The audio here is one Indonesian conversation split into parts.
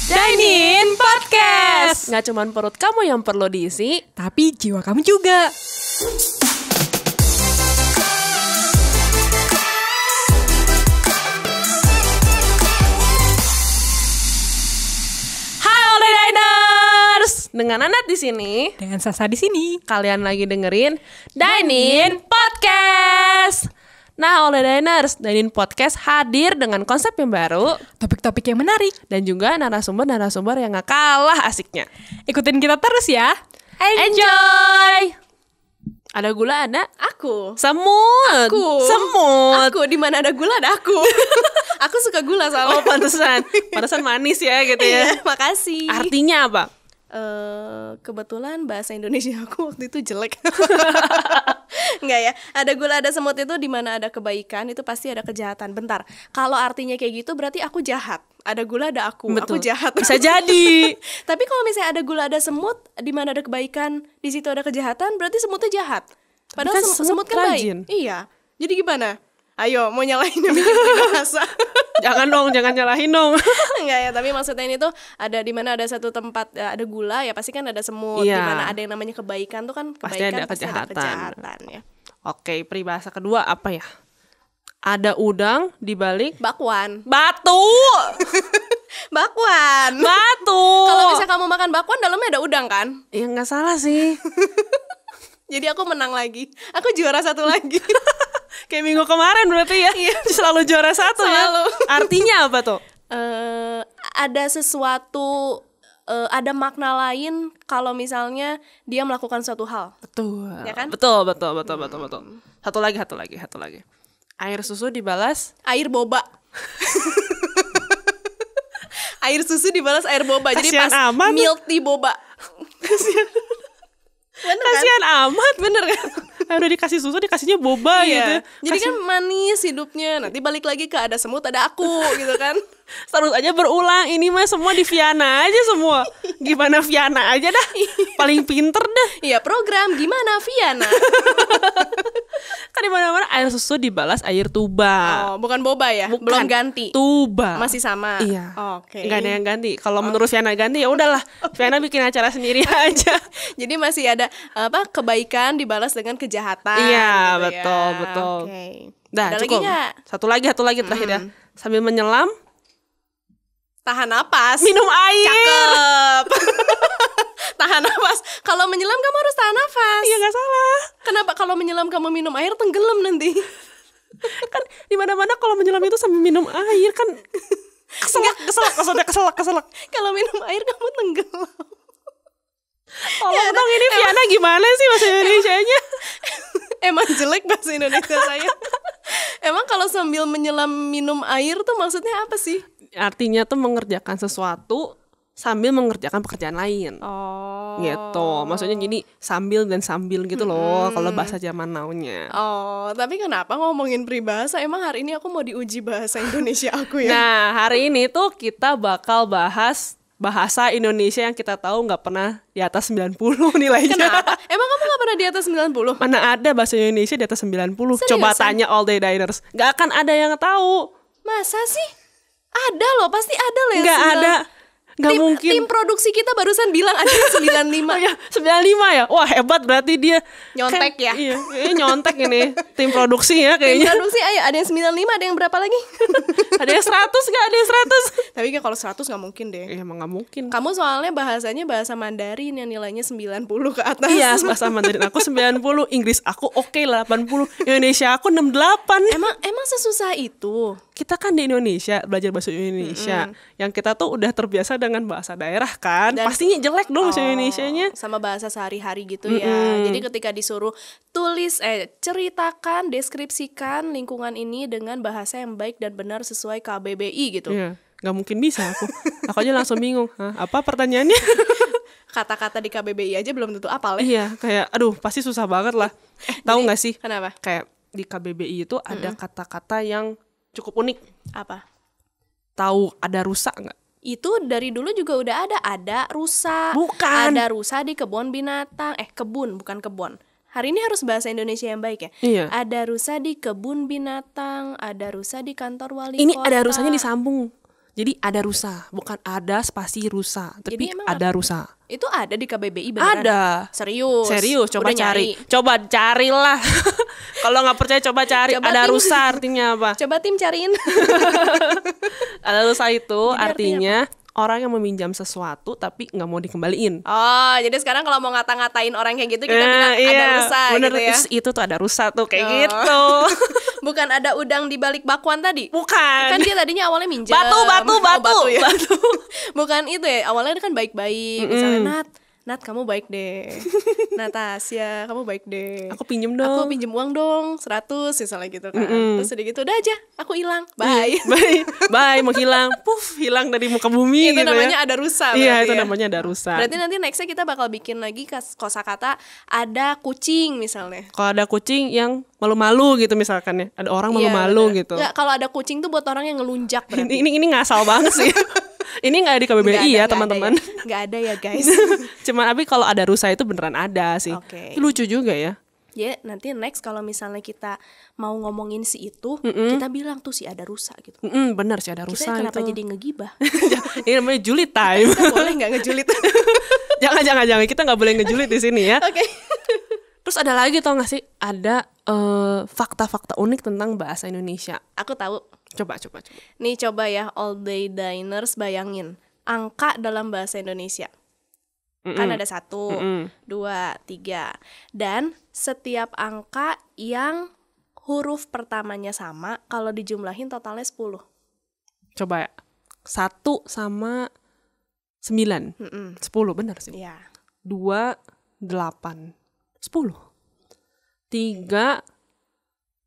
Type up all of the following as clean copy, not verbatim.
Dine In Podcast. Nggak cuma perut kamu yang perlu diisi, tapi jiwa kamu juga. Hai All Day Diners. Dengan Anat di sini, Dengan Sasa di sini. kalian lagi dengerin Dine In Podcast. Nah, All Day Diners, Dine In Podcast hadir dengan konsep yang baru Topik-topik yang menarik. dan juga narasumber-narasumber yang gak kalah asiknya. Ikutin kita terus ya. Enjoy. Ada gula, ada Aku. semut. Aku. Semut. Aku di mana ada gula ada aku. Aku suka gula soalnya. Oh, pantesan manis ya gitu ya. Iya, makasih. Artinya apa? Kebetulan bahasa Indonesia aku waktu itu jelek. Enggak ya. Ada gula ada semut itu di mana ada kebaikan itu pasti ada kejahatan. Bentar. Kalau artinya kayak gitu berarti aku jahat. Ada gula ada aku. Betul. Aku jahat. Bisa jadi. Tapi kalau misalnya ada gula ada semut di mana ada kebaikan, di situ ada kejahatan, berarti semutnya jahat. Padahal kan semut semut kan rajin. baik. Iya. Jadi gimana? Ayo, mau nyalahin yang bikin peribahasa. Jangan dong, jangan nyalahin dong. Enggak ya, tapi maksudnya ini tuh ada di mana ada satu tempat ada gula ya pasti kan ada semut. Iya. Di mana ada yang namanya kebaikan tuh kan Pasti kebaikan ada kejahatan. ya. Oke, peribahasa kedua apa ya? Ada udang di balik Bakwan. batu. Bakwan. Batu. Kalau misalnya kamu makan bakwan dalamnya ada udang kan? Ya nggak salah sih. Jadi aku menang lagi. Aku juara satu lagi. Kayak minggu kemarin berarti ya. Selalu juara satu Selalu. ya. Artinya apa tuh? Ada sesuatu ada makna lain kalau misalnya dia melakukan suatu hal. Betul. Ya kan? Betul. Satu lagi. Air susu dibalas Air boba. Air susu dibalas air boba. Jadi Kasian pas amat. milk tea boba. Bener kan? kasihan amat. Bener kan? Udah dikasih susu dikasihnya boba gitu. Iya. Jadi kan manis hidupnya. Nanti balik lagi ke ada semut ada aku gitu kan. Terus aja berulang. Ini mah semua di Viana aja semua. Gimana Viana aja dah. Paling pinter dah. Iya, program gimana Viana? Kan di mana-mana air susu dibalas air tuba. Oh, bukan boba ya? Bukan. Belum ganti. Tuba. Masih sama. Iya. Oke. Nggak ada yang ganti. Kalau menurut Viana ganti ya udahlah. Viana bikin acara sendiri aja. Jadi masih ada apa kebaikan dibalas dengan kejahatan. Iya, gitu betul, ya. betul. Oke. Dah, Ada cukup. lagi nggak? Satu lagi terakhir ya. Sambil menyelam, Tahan napas. minum air. Cakep. Tahan napas. Kalau menyelam kamu harus tahan napas. Iya nggak salah. Kenapa kalau menyelam kamu minum air tenggelam nanti? Kan di mana-mana kalau menyelam itu sambil minum air kan keselak. Kalau minum air kamu tenggelam. Tolong dong ini Viana gimana sih bahasa Indonesianya? Emang jelek bahasa Indonesia saya. Emang kalau sambil menyelam minum air tuh maksudnya apa sih? Artinya tuh mengerjakan sesuatu sambil mengerjakan pekerjaan lain. Oh. Gitu. Maksudnya jadi sambil gitu loh kalau bahasa zaman now-nya. Oh, tapi kenapa ngomongin peribahasa? Emang hari ini aku mau diuji bahasa Indonesia aku ya? Nah, hari ini tuh kita bakal bahas bahasa Indonesia yang kita tahu nggak pernah di atas 90 nilainya. Kenapa? Emang kamu gak pernah di atas 90? Mana ada bahasa Indonesia di atas 90? Coba Seriusan? tanya All Day Diners. Nggak akan ada yang tahu. Masa sih? Ada loh, pasti ada loh yang Nggak 9. ada. Nggak mungkin. Tim produksi kita barusan bilang ada yang 95. Oh ya, 95 ya? Wah hebat berarti dia. Nyontek ya? Iya, nyontek ini. Tim produksi ya Tim kayaknya. produksi ayo, ada yang 95, ada yang berapa lagi? Ada yang 100 nggak? Ada yang 100? Tapi kalau 100 gak mungkin deh. Emang nggak mungkin. Kamu soalnya bahasanya bahasa Mandarin yang nilainya 90 ke atas. Iya, bahasa Mandarin aku 90, Inggris aku oke lah 80, Indonesia aku 68. Emang sesusah itu? Kita kan di Indonesia, belajar bahasa Indonesia. Yang kita tuh udah terbiasa dengan bahasa daerah kan. Dan- Pastinya jelek dong bahasa Indonesianya. Sama bahasa sehari-hari gitu ya. Jadi ketika disuruh ceritakan, deskripsikan lingkungan ini dengan bahasa yang baik dan benar sesuai KBBI gitu. Iya, nggak mungkin bisa aku. Aku aja langsung bingung. Hah, apa pertanyaannya? Kata-kata di KBBI aja belum tentu apal ya. Iya, kayak aduh pasti susah banget lah. Tahu nggak sih? Kenapa? Kayak di KBBI itu ada kata-kata yang cukup unik. Apa? Tahu ada rusa nggak? Itu dari dulu juga udah ada rusa. Bukan. Ada rusa di kebun binatang. Kebun bukan kebun. Hari ini harus bahasa Indonesia yang baik ya. Iya. Ada rusa di kebun binatang, ada rusa di kantor wali Ini kota. ada rusanya disambung. Jadi ada rusa, bukan ada spasi rusa, tapi emang ada rusa. Itu ada di KBBI beneran? Ada. Serius? Serius, coba Udah cari. nyari? Coba carilah. Kalau nggak percaya coba cari. Coba Ada tim. rusa artinya apa? Coba tim cariin. Ada rusa itu Jadi artinya orang yang meminjam sesuatu tapi nggak mau dikembaliin. Oh, jadi sekarang kalau mau ngata-ngatain orang kayak gitu kita bilang ada rusa bener, gitu ya. Itu tuh ada rusa tuh kayak Oh. gitu. Bukan ada udang di balik bakwan tadi? Bukan. Kan dia tadinya awalnya minjem. Batu. Oh, batu ya. Batu. Bukan itu ya. Awalnya kan baik-baik. Misalnya Nat kamu baik deh. Natasha kamu baik deh. Aku pinjem dong. Aku pinjem uang dong 100 misalnya gitu kan. Terus udah gitu udah aja aku hilang. Bye. Bye, menghilang. Puff, hilang dari muka bumi Itu gitu namanya ya. ada rusa. Iya, berarti itu ya. namanya ada rusa. Berarti nanti nextnya kita bakal bikin lagi kosakata ada kucing misalnya. Kalau ada kucing yang malu-malu gitu misalkan ya. Ada orang Iya, malu-malu bener. gitu. Nggak, kalau ada kucing tuh buat orang yang ngelunjak berarti. Ini ngasal banget sih. Ini nggak di KBBI ya teman-teman. Nggak ada ya guys. Cuman tapi kalau ada rusa itu beneran ada sih. Oke. Itu lucu juga ya. Ya nanti next kalau misalnya kita mau ngomongin si itu, kita bilang tuh si ada rusa gitu. Bener sih ada Kita rusa kenapa itu. jadi ngegibah? Ini namanya julid time. Kita boleh nggak ngejulit? jangan kita nggak boleh ngejulit di sini ya. Oke. Terus ada lagi tau gak sih? Ada fakta-fakta unik tentang bahasa Indonesia. Aku tahu. Coba. Nih coba ya all day diners bayangin angka dalam bahasa Indonesia. Kan ada 1, 2, 3. Dan setiap angka yang huruf pertamanya sama, kalau dijumlahin totalnya 10. Coba ya. 1 sama 9. 10 bener sih. Iya. 2, 8. 10. 3,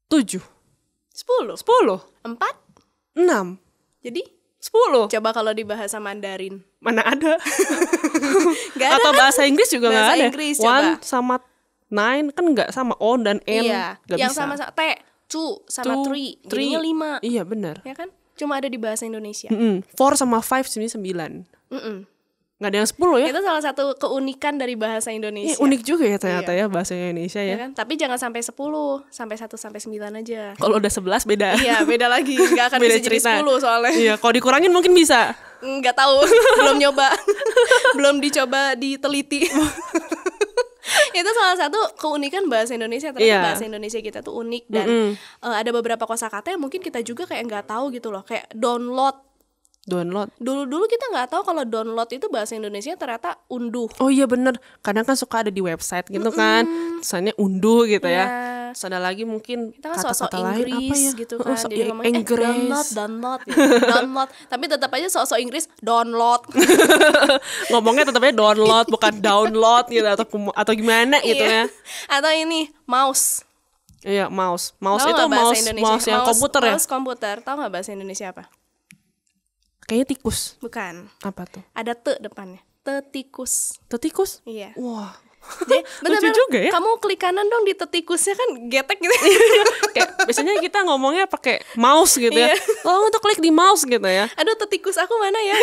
7. 10. 10. 4. 6. Jadi 10. coba kalau di bahasa Mandarin. Mana ada? Gak ada Atau kan? bahasa Inggris juga nggak Bahasa ada. Inggris, 1 coba. sama 9 kan nggak sama O dan N. Iya. Nggak Yang bisa. sama-sama T, 2 sama 3. Jadinya 5. Iya benar. Ya kan? Cuma ada di bahasa Indonesia. 4 sama 5 sebenarnya 9. Nggak ada yang 10 ya. Itu salah satu keunikan dari bahasa Indonesia. Unik juga ya ternyata ya bahasa Indonesia Ya ya. kan? Tapi jangan sampai 10, sampai 1 sampai 9 aja. Kalau udah 11 beda. Iya, beda lagi. Nggak akan Beda bisa jadi cerita. 10 soalnya. Iya, kalau dikurangin mungkin bisa. Nggak tahu, belum nyoba. Belum dicoba diteliti. Itu salah satu keunikan bahasa Indonesia. Ternyata Iya. bahasa Indonesia kita tuh unik. Dan ada beberapa kosakata yang mungkin kita juga kayak nggak tahu gitu loh. Kayak download. Dulu kita nggak tahu kalau download itu bahasa Indonesia ternyata unduh. Oh iya bener. Kadang kan suka ada di website gitu kan. Misalnya unduh gitu Iya. ya. Terus ada lagi mungkin Kita kan sosok kata-kata lain apa Inggris ya. gitu kan. Jadi ngomongnya Inggris. download gitu. Download. Tapi tetap aja sosok Inggris download. Ngomongnya tetapnya download bukan download gitu atau gimana gitu Iya. ya. Atau ini mouse. Iya, mouse. Mouse Tahu itu nggak bahasa mouse Indonesia? mouse yang komputer ya. Mouse komputer. Tahu nggak bahasa Indonesia apa? Kayaknya tikus. Bukan. Apa tuh? Ada te depannya. Tetikus. Tikus? Iya. Wah. Jadi, Lucu juga ya. Kamu klik kanan dong di tetikusnya kan getek gitu. Kayak biasanya kita ngomongnya pakai mouse gitu ya. Iya. Tolong untuk klik di mouse gitu ya. Aduh, tetikus aku mana ya?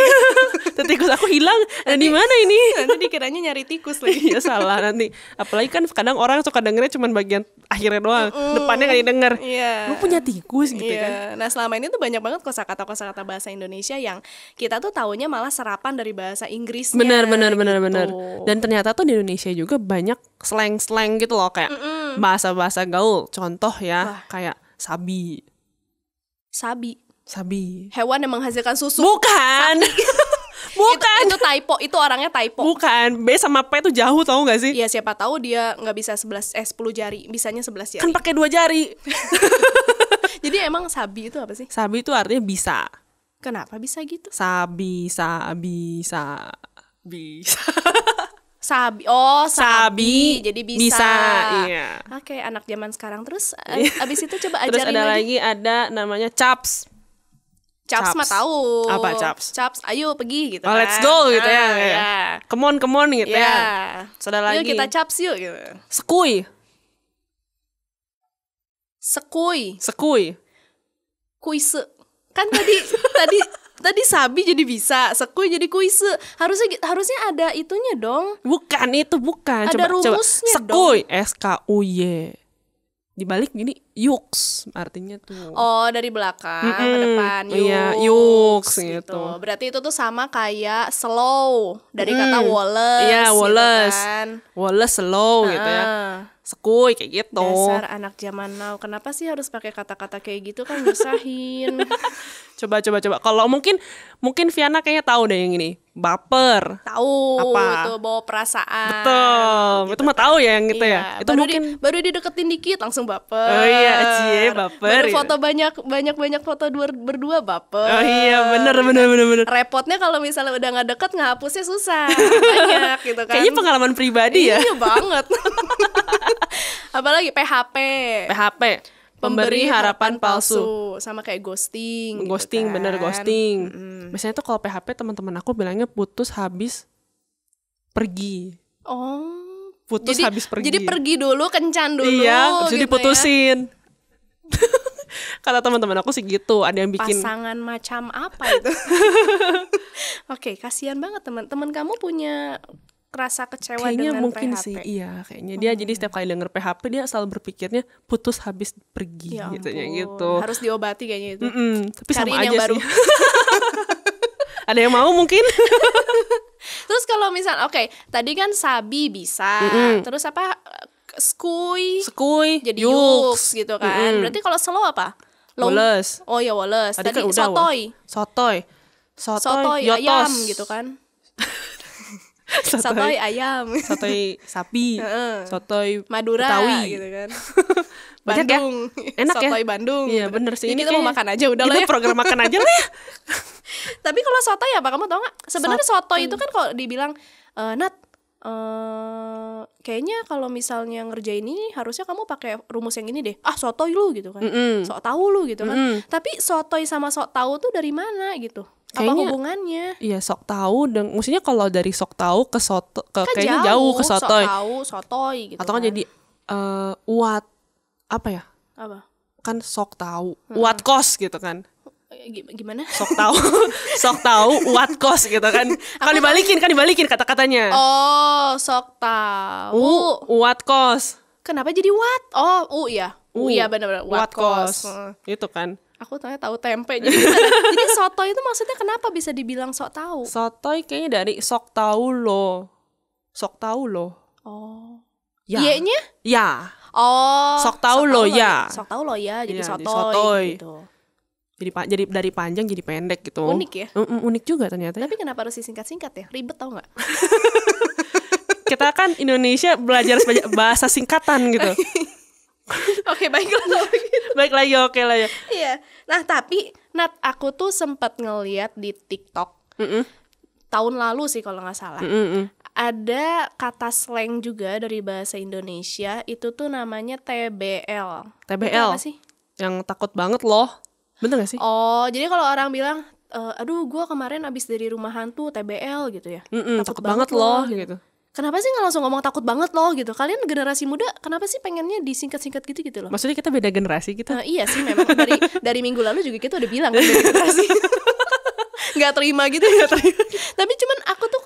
Tikus aku hilang. Ada di mana ini? Nanti dikiranya nyari tikus lagi. Iya salah nanti. Apalagi kan kadang orang suka dengernya cuma bagian akhirnya doang. Depannya nggak didengar. Iya. Lu punya tikus gitu kan. Iya. Nah, selama ini tuh banyak banget kosakata bahasa Indonesia yang kita tuh taunya malah serapan dari bahasa Inggrisnya. Benar. gitu. Dan ternyata tuh di Indonesia juga banyak slang gitu loh kayak bahasa-bahasa gaul. Contoh ya kayak sabi. Hewan yang menghasilkan susu. Bukan. Bukan. Itu typo, itu orangnya typo. Bukan. B sama P tuh jauh tau gak sih? Ya siapa tahu dia nggak bisa 10 jari, bisanya 11 jari. Kan pakai 2 jari. Jadi emang sabi itu apa sih? Sabi itu artinya bisa. Kenapa bisa gitu? Sabi. Sabi. Jadi bisa. Iya. Oke, anak zaman sekarang. Terus abis itu coba Terus ajarin ada lagi. lagi ada namanya chaps. Chaps mah tahu. Apa chaps? Chaps, ayo pergi gitu Oh, kan. let's go gitu ya. Ya. Come on gitu Ya. ya. Terus ada lagi. Yuk kita chaps yuk gitu. Sekui. Kuise. Kan tadi Tadi sabi jadi bisa, sekuy jadi kuise. Harusnya ada itunya dong. Bukan itu, bukan. Ada Coba rumusnya sekuy, SKUY. Dibalik gini yuks artinya tuh. Oh, dari belakang ke depan. Iya, yuks gitu. Berarti itu tuh sama kayak slow dari kata Wallace. Iya, Wallace. Gitu kan. Wallace slow gitu ya. Sekuy kayak gitu. Dasar anak zaman now. Kenapa sih harus pakai kata-kata kayak gitu, kan nyusahin. Coba. Kalau mungkin Viana kayaknya tahu deh yang ini. Baper. Tahu Apa? tuh, bawa perasaan. Betul. Gitu Itu mah tahu ya yang gitu Iya, ya. Itu baru mungkin baru dideketin dikit langsung baper. Oh iya, cie, baper. Baru ya. foto banyak foto berdua baper. Oh iya, bener. Repotnya kalau misalnya udah nggak deket, ngapusnya susah. Banyak gitu kan. Kayaknya pengalaman pribadi ya. Iya banget. Apalagi PHP. PHP. Pemberi harapan palsu. Sama kayak ghosting. Ghosting, gitu kan. bener ghosting. Biasanya tuh kalau PHP teman-teman aku bilangnya putus habis pergi. Oh. Putus habis pergi. Jadi pergi dulu, kencan dulu. Iya, jadi gitu diputusin. Kata teman-teman aku sih gitu, ada yang bikin pasangan macam apa itu? Oke, kasihan banget teman kamu punya rasa kecewa kayaknya dengan mungkin PHP. sih, iya kayaknya dia jadi setiap kali denger PHP dia selalu berpikirnya putus habis pergi Ya gitu ampun, gitu. harus diobati kayaknya itu. Tapi sama Cariin aja yang baru. sih. Ada yang mau mungkin? Terus kalau misal oke, tadi kan sabi bisa. Terus apa? Skuy Sekuy, jadi yuks yuks gitu kan. Berarti kalau slow apa? Wallace. Oh ya Wallace. Tadi Tadi kan udah, sotoy. Sotoy, yotos. Ayam gitu kan. Sotoy ayam. Sotoy sapi, sotoy Madura Betawi. gitu kan. Banyak ya? Bandung. Enak ya? Sotoy Bandung. Iya gitu. bener sih. Jadi Ini kita mau kayaknya makan aja udah lah kita ya. program makan aja lah ya. Tapi kalau sotoy apa kamu tau gak? Sebenarnya sotoy itu kan kalau dibilang Nat, kayaknya kalau misalnya ngerjain ini harusnya kamu pakai rumus yang ini deh. Ah, sotoy lu gitu kan. Sok tahu lu gitu kan. Tapi sotoy sama sok tahu tuh dari mana gitu? Apa Kayaknya- hubungannya? Iya sok tahu dan maksudnya kalau dari sok tahu ke soto ke Kan kayaknya jauh ke sotoy. Sok tahu, sotoy gitu. Atau kan jadi uat apa ya? apa? Kan sok tahu, uat kos gitu kan. Gimana? Sok tahu, sok tahu uat kos gitu kan. Kan dibalikin kata-katanya. Oh, sok tahu. Uat kos. Kenapa jadi what? Oh, iya. Iya benar-benar Uat kos. Heeh. Itu kan. Aku tanya tahu tempe. Jadi soto itu maksudnya kenapa bisa dibilang sok tahu? Sotoy kayaknya dari sok tahu lo. Sok tahu lo. Oh. Ya. Iya-nya? Ya. Oh. Sok tahu lo ya. Sok tahu lo ya, jadi Iya, sotoy, jadi sotoy. gitu. Jadi dari panjang jadi pendek gitu. Unik ya? Unik juga ternyata. Tapi kenapa harus disingkat-singkat ya? Ribet tau nggak? Kita kan Indonesia belajar bahasa singkatan gitu. Oke, baiklah kalau begitu. Baik lagi, oke lah ya. Iya. Nah, tapi Nat, aku tuh sempat ngeliat di TikTok tahun lalu sih kalau nggak salah. Ada kata slang juga dari bahasa Indonesia, itu tuh namanya TBL. Itu TBL. apa sih? Yang takut banget loh. Bener gak sih? Oh, jadi kalau orang bilang, aduh gue kemarin abis dari rumah hantu TBL gitu ya. Takut banget loh gitu. Kenapa sih nggak langsung ngomong takut banget loh gitu? Kalian generasi muda, kenapa sih pengennya disingkat-singkat gitu loh? Maksudnya kita beda generasi kita. Iya sih, memang dari minggu lalu juga kita udah bilang kan, beda generasi. Nggak terima gitu ya. Tapi cuman aku tuh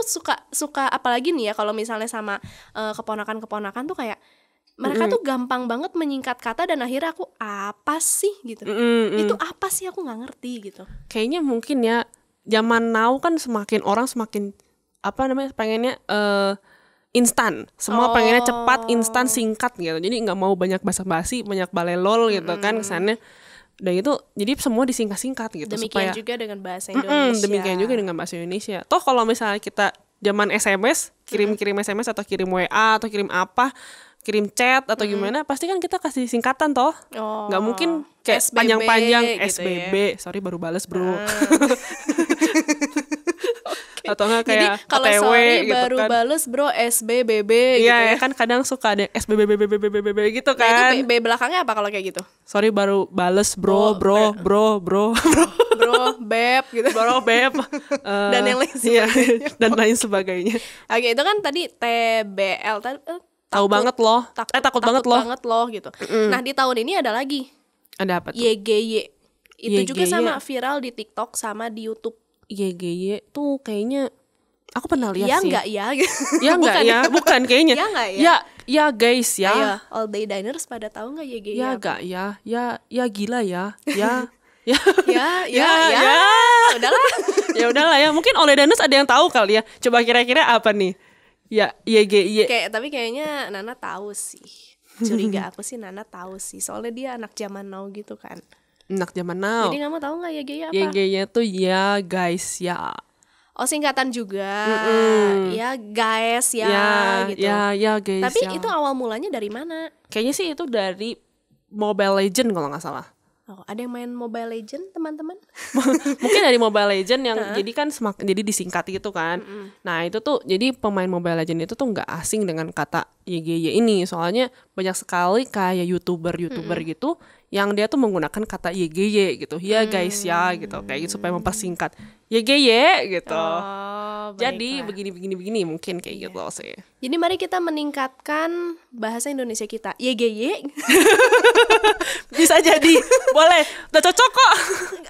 suka apalagi nih ya kalau misalnya sama keponakan-keponakan tuh kayak mereka tuh gampang banget menyingkat kata dan akhirnya aku apa sih gitu. Itu apa sih, aku nggak ngerti gitu. Kayaknya mungkin ya zaman now kan semakin orang semakin pengennya instan. Semua pengennya cepat, instan, singkat gitu. Jadi nggak mau banyak basa-basi, banyak balelol gitu kan kesannya. Dan itu jadi semua disingkat-singkat gitu. Demikian supaya, juga dengan bahasa Indonesia. Demikian juga dengan bahasa Indonesia. Toh kalau misalnya kita zaman SMS, kirim-kirim SMS atau kirim WA atau kirim apa, kirim chat atau gimana, pasti kan kita kasih singkatan toh. Nggak mungkin kayak SBB panjang-panjang gitu SBB. ya. Sorry baru bales bro. Atau enggak Jadi kayak kalau OTW sorry gitu baru kan. bales bro SBBB gitu Iya ya. kan kadang suka ada SBBBBBBB gitu Nah, kan. itu B belakangnya apa kalau kayak gitu? Sorry baru bales bro. Bro, Bro, beb gitu. beb. Dan yang lain iya, dan lain sebagainya. Oke, itu kan tadi TBL Tahu banget loh. Takut banget loh. Gitu. Nah, di tahun ini ada lagi Ada apa tuh? YGY. Itu juga YGY. sama viral di TikTok sama di YouTube. YGY tuh kayaknya aku pernah lihat Ya sih. enggak ya? Ya enggak ya, bukan kayaknya. Ya enggak ya? Ya guys ya. Ayo, all day diners pada tahu nggak YGY? Ya apa? enggak ya gila ya. Ya. Ya. Ya. Udahlah. Ya udahlah ya. Mungkin oleh Danes ada yang tahu kali ya. Coba kira-kira apa nih? Ya YGY. Tapi kayaknya Nana tahu sih. Curiga aku sih Nana tahu sih. Soalnya dia anak zaman now gitu kan. Anak zaman now. Jadi kamu tahu nggak YGY apa? YGY tuh ya guys ya. Oh, singkatan juga. Ya guys ya, gitu. Ya guys. Tapi ya. itu awal mulanya dari mana? Kayaknya sih itu dari Mobile Legend kalau nggak salah. Oh, ada yang main Mobile Legend, teman-teman? Mungkin dari Mobile Legend yang jadi kan jadi disingkat gitu kan. Nah itu tuh jadi pemain Mobile Legend itu tuh nggak asing dengan kata YGY ini. Soalnya banyak sekali kayak youtuber gitu yang dia tuh menggunakan kata YGY gitu. Ya guys ya gitu, kayak gitu supaya mempersingkat YGY gitu. Oh, Jadi baiklah. begini mungkin kayak gitu sih. Jadi mari kita meningkatkan bahasa Indonesia kita. YGY. Bisa jadi, boleh, udah cocok kok.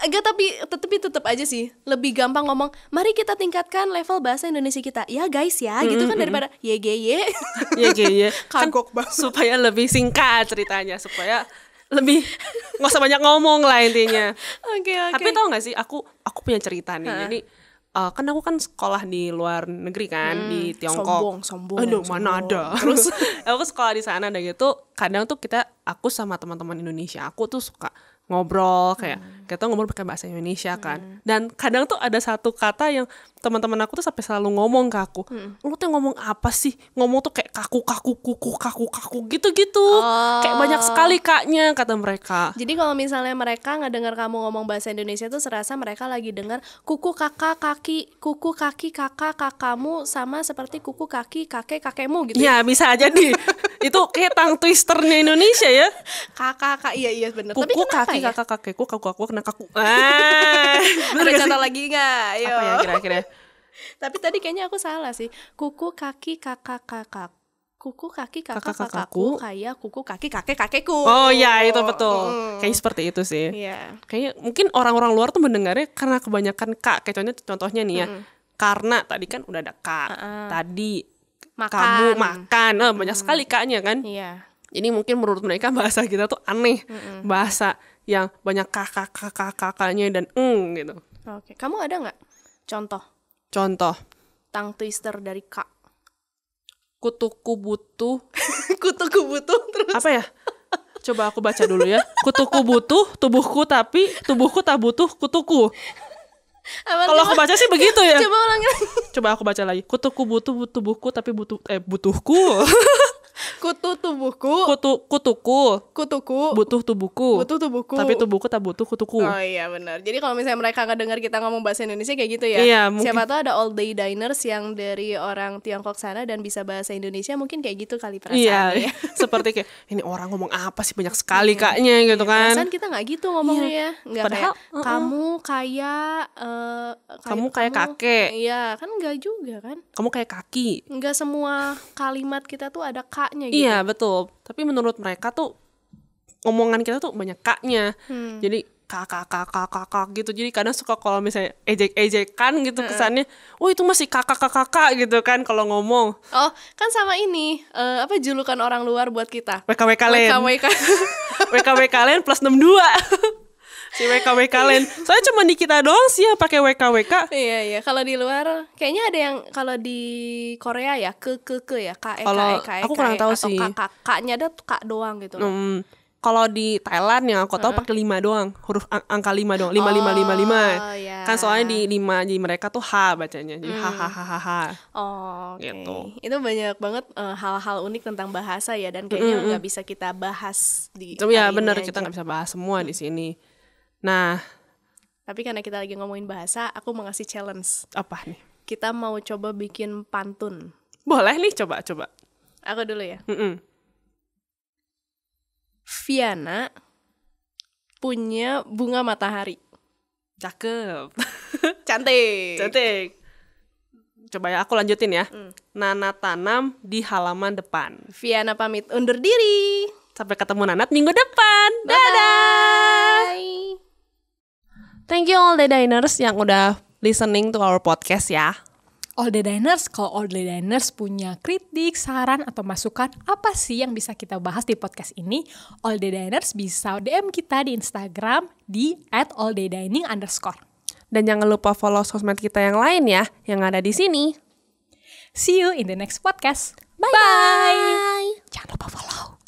Enggak, tapi tetap aja sih lebih gampang ngomong mari kita tingkatkan level bahasa Indonesia kita. Ya guys ya, gitu kan daripada YGY. YGY Kagok banget. supaya lebih singkat ceritanya, supaya lebih nggak usah banyak ngomong lah intinya. Oke. Tapi tau nggak sih, aku punya cerita nih. Jadi kan aku kan sekolah di luar negeri kan, di Tiongkok. Sombong. Aduh, mana ada. Terus aku sekolah di sana dan gitu. Kadang tuh aku sama teman-teman Indonesia, aku tuh suka ngobrol kayak kita ngobrol pakai bahasa Indonesia kan. Dan kadang tuh ada satu kata yang teman-teman aku tuh sampai selalu ngomong ke aku. Lu tuh ngomong apa sih? Ngomong tuh kayak kaku gitu-gitu. Kayak banyak sekali kaknya kata mereka. Jadi kalau misalnya mereka ngedengar kamu ngomong bahasa Indonesia tuh serasa mereka lagi dengar kuku kakak kaki, kuku kaki kakak kakakmu sama seperti kuku kaki kakek kakekmu gitu. Ya bisa jadi. Itu kayak tongue twisternya Indonesia ya. Kakak iya benar. Tapi Kuku kenapa kaki ya? kakak kakekku, kaku kena kaku. Bener Ada gak sih? contoh lagi nggak? Ayo. Apa ya kira-kira? Tapi tadi kayaknya aku salah sih. Kuku kaki kakak kakak. Kuku kaki kakak kakakku kayak kuku kaki kakek kakekku. Oh ya itu betul. Kayaknya seperti itu sih. Iya. Kayaknya mungkin orang-orang luar tuh mendengarnya karena kebanyakan kak. Kayak contohnya nih ya. Karena tadi kan udah ada kak. Tadi Makan. kamu makan. Banyak sekali kaknya kan. Iya. Jadi mungkin menurut mereka bahasa kita tuh aneh. Bahasa yang banyak kakaknya dan gitu. Oke. Kamu ada nggak contoh Contoh. tongue twister dari kak? Kutuku butuh. Kutuku butuh terus. Apa ya? Coba aku baca dulu ya. Kutuku butuh, tubuhku tapi tubuhku tak butuh kutuku. Kalau aku baca sih begitu ya. Coba ulangi lagi. Coba aku baca lagi. Kutuku butuh tubuhku tapi butuhku. Kutu tubuhku. Kutuku Kutuku. butuh tubuhku. Butuh tubuhku. Tapi tubuhku tak butuh kutuku. Oh iya benar. Jadi kalau misalnya mereka nggak dengar kita ngomong bahasa Indonesia kayak gitu ya. Iya, mungkin. Siapa tahu ada all day diners yang dari orang Tiongkok sana dan bisa bahasa Indonesia, mungkin kayak gitu kali perasaannya. Iya, seperti kayak ini orang ngomong apa sih, banyak sekali kaknya gitu kan. Perasaan kita nggak gitu ngomongnya ya. Nggak Padahal, kayak kamu kayak kakek. Iya, kan nggak juga kan. Kamu kayak kaki. Nggak semua kalimat kita tuh ada kaknya gitu. Iya, betul. Tapi menurut mereka tuh omongan kita tuh banyak kaknya. Jadi kakak gitu. Jadi kadang suka kalau misalnya ejek-ejekan gitu kesannya, oh itu masih kakak gitu kan kalau ngomong. Oh, kan sama ini apa julukan orang luar buat kita? WKWK Len. WKWK. WKWK Len plus 62. Si WKWK Len. Soalnya cuma di kita doang sih ya pakai WKWK. Iya. Kalau di luar kayaknya ada yang kalau di Korea ya ke ya Kalau aku kurang tahu sih. Kakaknya ada tuh kak doang gitu. Kalau di Thailand yang aku tahu pakai 5 doang, huruf angka 5 doang, 5555. Iya. Kan soalnya di 5 di mereka tuh H bacanya. Jadi ha. Oh, oke. Gitu. Itu banyak banget hal-hal unik tentang bahasa ya dan kayaknya nggak bisa kita bahas di Itu ya kali ini benar, aja. kita nggak bisa bahas semua di sini. Nah, Tapi karena kita lagi ngomongin bahasa, aku mau ngasih challenge. apa nih? Kita mau coba bikin pantun. Boleh nih, coba. Aku dulu ya. Mm-mm. Viana punya bunga matahari. Cakep. Cantik. Cantik. Coba ya, aku lanjutin ya. Nana tanam di halaman depan. Viana pamit undur diri. Sampai ketemu Nanat minggu depan. Dadah. Bye. Thank you all the diners yang udah listening to our podcast ya. All the Diners, kalau All the Diners punya kritik, saran, atau masukan apa sih yang bisa kita bahas di podcast ini, All the Diners bisa DM kita di Instagram di @allthedining_. Dan jangan lupa follow sosmed kita yang lain ya, yang ada di sini. See you in the next podcast. Bye. Jangan lupa follow.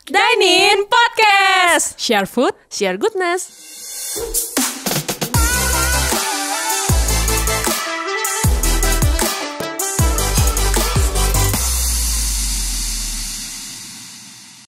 Dine In Podcast. Share food. Share goodness.